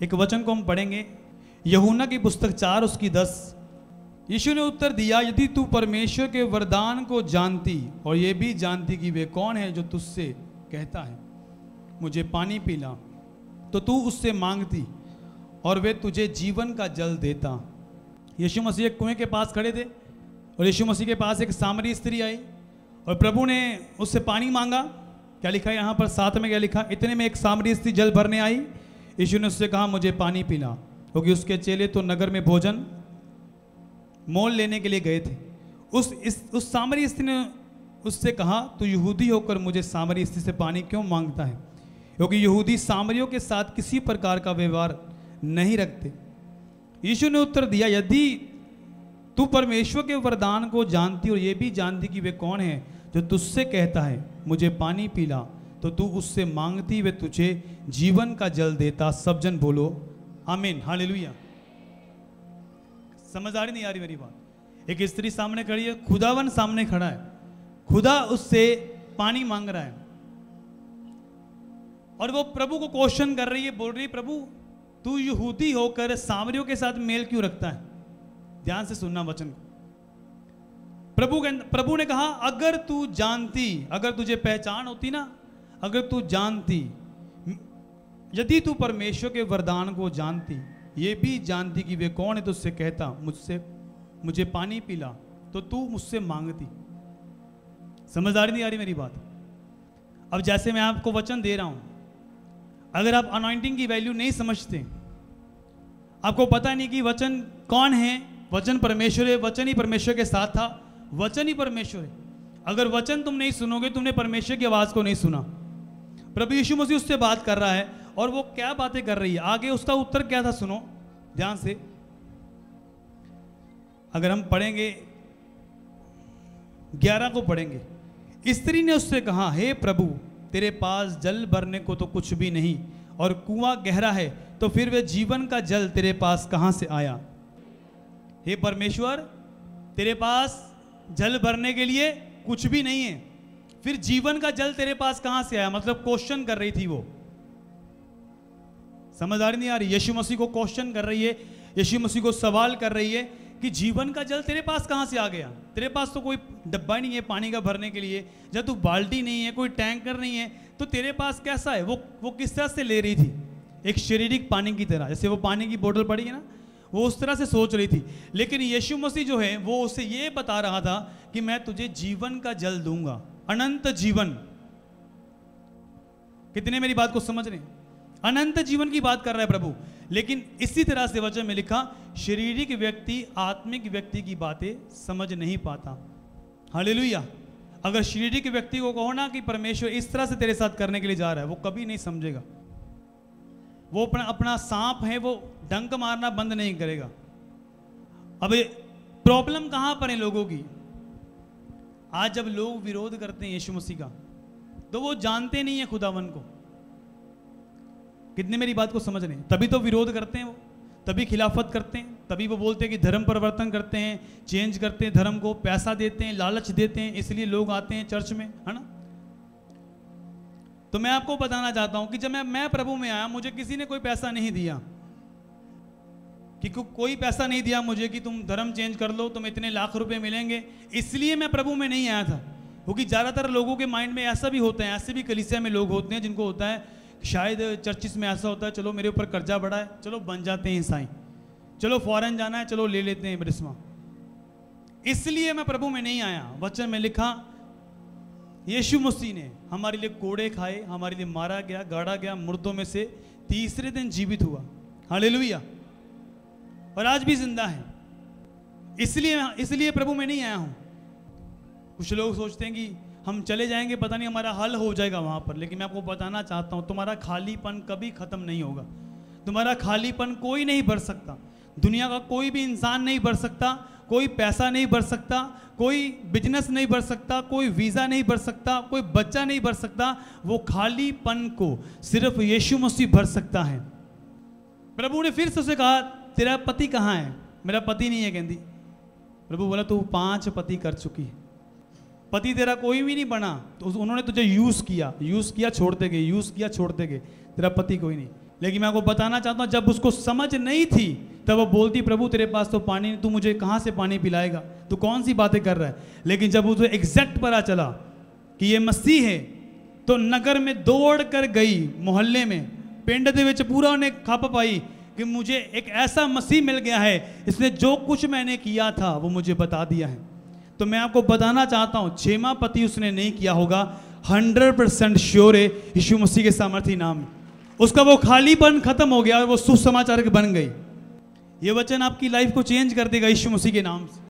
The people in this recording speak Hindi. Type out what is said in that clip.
एक वचन को हम पढ़ेंगे, यूहन्ना की पुस्तक 4 उसकी 10। यीशु ने उत्तर दिया, यदि तू परमेश्वर के वरदान को जानती और ये भी जानती कि वे कौन है जो तुझसे कहता है मुझे पानी पिला, तो तू उससे मांगती और वे तुझे जीवन का जल देता। यीशु मसीह एक कुएं के पास खड़े थे और यीशु मसीह के पास एक सामरी स्त्री आई और प्रभु ने उससे पानी मांगा। क्या लिखा है यहाँ पर, साथ में क्या लिखा, इतने में एक सामरी स्त्री जल भरने आई। यीशु ने उससे कहा मुझे पानी पिला, क्योंकि उसके चेले तो नगर में भोजन मोल लेने के लिए गए थे। उस सामरी स्त्री ने उससे कहा, तू यहूदी होकर मुझे सामरी स्त्री से पानी क्यों मांगता है? क्योंकि यहूदी सामरियों के साथ किसी प्रकार का व्यवहार नहीं रखते। यीशु ने उत्तर दिया, यदि तू परमेश्वर के वरदान को जानती और ये भी जानती कि वे कौन है जो तुझसे कहता है मुझे पानी पिला, तो तू उससे मांगती वे तुझे जीवन का जल देता। सब जन बोलो आमीन, हालेलुया। समझ आ रही नहीं आ रही मेरी बात? एक स्त्री सामने खड़ी है, खुदावन सामने खड़ा है, खुदा उससे पानी मांग रहा है और वो प्रभु को क्वेश्चन कर रही है, बोल रही है, प्रभु तू यहूदी होकर सामरियों के साथ मेल क्यों रखता है? ध्यान से सुनना वचन को। प्रभु ने कहा, अगर तू जानती, अगर तुझे पहचान होती ना, अगर तू जानती, यदि तू परमेश्वर के वरदान को जानती, ये भी जानती कि वे कौन है तो उससे कहता मुझे पानी पिला, तो तू मुझसे मांगती। समझदारी नहीं आ रही मेरी बात? अब जैसे मैं आपको वचन दे रहा हूं, अगर आप अनॉइंटिंग की वैल्यू नहीं समझते, आपको पता नहीं कि वचन कौन है, वचन परमेश्वर है, वचन ही परमेश्वर के साथ था, वचन ही परमेश्वर है। अगर वचन तुम नहीं सुनोगे, तुमने परमेश्वर की आवाज को नहीं सुना। प्रभु यीशु मसीह उससे बात कर रहा है और वो क्या बातें कर रही है, आगे उसका उत्तर क्या था, सुनो ध्यान से। अगर हम पढ़ेंगे 11 को पढ़ेंगे, स्त्री ने उससे कहा, हे प्रभु तेरे पास जल भरने को तो कुछ भी नहीं और कुआं गहरा है, तो फिर वे जीवन का जल तेरे पास कहां से आया? हे परमेश्वर, तेरे पास जल भरने के लिए कुछ भी नहीं है, फिर जीवन का जल तेरे पास कहां से आया? मतलब क्वेश्चन कर रही थी वो। समझदारी नहीं आ रही? यीशु मसीह को क्वेश्चन कर रही है, यीशु मसीह को सवाल कर रही है कि जीवन का जल तेरे पास कहां से आ गया? तेरे पास तो कोई डब्बा नहीं है पानी का भरने के लिए, जब तू बाल्टी नहीं है, कोई टैंकर नहीं है, तो तेरे पास कैसा है? वो किस तरह से ले रही थी? एक शारीरिक पानी की तरह, जैसे वो पानी की बोतल पड़ी है ना, वो उस तरह से सोच रही थी। लेकिन यीशु मसीह जो है वो उसे ये बता रहा था कि मैं तुझे जीवन का जल दूंगा, अनंत जीवन। कितने मेरी बात को समझ रहे हैं? अनंत जीवन की बात कर रहा है प्रभु। लेकिन इसी तरह से वचन में लिखा, शारीरिक व्यक्ति आत्मिक व्यक्ति की बातें समझ नहीं पाता। हालेलुया। अगर शारीरिक व्यक्ति को कहो ना कि परमेश्वर इस तरह से तेरे साथ करने के लिए जा रहा है, वो कभी नहीं समझेगा। वो अपना सांप है, वो डंक मारना बंद नहीं करेगा। अब प्रॉब्लम कहां पर है लोगों की? आज जब लोग विरोध करते हैं यीशु मसीह का, तो वो जानते नहीं है खुदावन को। कितने मेरी बात को समझ रहे हैं? तभी तो विरोध करते हैं वो, तभी खिलाफत करते हैं, तभी वो बोलते हैं कि धर्म परिवर्तन करते हैं, चेंज करते हैं धर्म को, पैसा देते हैं, लालच देते हैं, इसलिए लोग आते हैं चर्च में, है ना। तो मैं आपको बताना चाहता हूं कि जब मैं प्रभु में आया, मुझे किसी ने कोई पैसा नहीं दिया, कि कोई पैसा नहीं दिया मुझे कि तुम धर्म चेंज कर लो, तुम इतने लाख रुपए मिलेंगे, इसलिए मैं प्रभु में नहीं आया था। क्योंकि ज़्यादातर लोगों के माइंड में ऐसा भी होता है, ऐसे भी कलीसिया में लोग होते हैं जिनको होता है, शायद चर्चिस में ऐसा होता है, चलो मेरे ऊपर कर्जा बढ़ा है, चलो बन जाते हैं ईसाई, चलो फॉरेन जाना है, चलो ले लेते हैं बरिस्मा, इसलिए मैं प्रभु में नहीं आया। वचन में लिखा, यीशु मसीह ने हमारे लिए कोड़े खाए, हमारे लिए मारा गया, गाड़ा गया, मुर्दों में से तीसरे दिन जीवित हुआ। हालेलुया। और आज भी जिंदा है। इसलिए प्रभु में नहीं आया हूं। कुछ लोग सोचते हैं कि हम चले जाएंगे, पता नहीं हमारा हल हो जाएगा वहां पर, लेकिन मैं आपको बताना चाहता हूं, तुम्हारा खालीपन कभी खत्म नहीं होगा। तुम्हारा खालीपन कोई नहीं भर सकता, दुनिया का कोई भी इंसान नहीं भर सकता, कोई पैसा नहीं भर सकता, कोई बिजनेस नहीं भर सकता, कोई वीजा नहीं भर सकता, कोई बच्चा नहीं भर सकता। वो खालीपन को सिर्फ यीशु मसीह भर सकता है। प्रभु ने फिर से उसे कहा, तेरा पति कहाँ है? मेरा पति नहीं है, कहती। प्रभु बोला, तू 5 पति कर चुकी है, पति तेरा कोई भी नहीं बना, तो उन्होंने तुझे यूज किया छोड़ते गए, यूज किया छोड़ते गए, तेरा पति कोई नहीं। लेकिन मैं आपको बताना चाहता हूँ, जब उसको समझ नहीं थी तब वो बोलती, प्रभु तेरे पास तो पानी नहीं, तू मुझे कहाँ से पानी पिलाएगा, तू कौन सी बातें कर रहा है। लेकिन जब उसे एग्जैक्ट पता चला कि ये मसीह है, तो नगर में दौड़ कर गई, मोहल्ले में, पिंड दे विच पूरा उन्हें खप पाई कि मुझे एक ऐसा मसीह मिल गया है, इसने जो कुछ मैंने किया था वो मुझे बता दिया है। तो मैं आपको बताना चाहता हूँ, क्षेमापति उसने नहीं किया होगा, 100% श्योर है यीशु मसीह के सामर्थी नाम में उसका वो खालीपन खत्म हो गया और वो सुसमाचार बन गई। ये वचन आपकी लाइफ को चेंज कर देगा यीशु मसीह के नाम से।